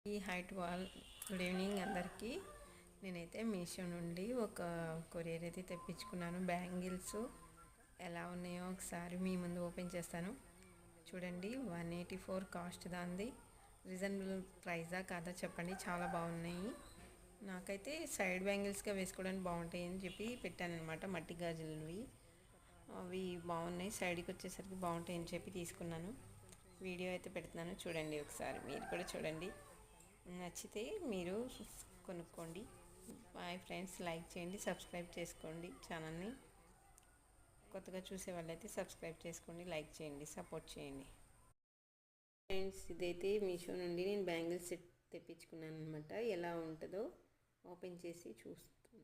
Hi to all, good evening అందరికీ. నేనైతే మీషో నుండి ఒక కొరియర్ అయితే తెప్పించుకున్నాను. బ్యాంగిల్స్ ఎలా ఉన్నాయో ఒకసారి మీ ముందు ఓపెన్ చేస్తాను చూడండి. 184 కాస్ట్ దాంది. రీజనబుల్ ప్రైజా కాదా చెప్పండి. చాలా బాగున్నాయి. నాకైతే సైడ్ బ్యాంగిల్స్గా వేసుకోవడానికి బాగుంటాయి అని చెప్పి పెట్టాను అనమాట. మట్టి గాజులవి అవి బాగున్నాయి, సైడ్కి వచ్చేసరికి బాగుంటాయి అని చెప్పి తీసుకున్నాను. వీడియో అయితే పెడుతున్నాను చూడండి, ఒకసారి మీరు కూడా చూడండి. నచ్చితే మీరు కొనుక్కోండి. బాయ్ ఫ్రెండ్స్, లైక్ చేయండి, సబ్స్క్రైబ్ చేసుకోండి ఛానల్ని. కొత్తగా చూసే వాళ్ళైతే సబ్స్క్రైబ్ చేసుకోండి, లైక్ చేయండి, సపోర్ట్ చేయండి. ఫ్రెండ్స్, ఇదైతే మీషో నుండి నేను బ్యాంగిల్స్ సెట్ తెప్పించుకున్నాను అనమాట. ఎలా ఉంటుందో ఓపెన్ చేసి చూస్తాను.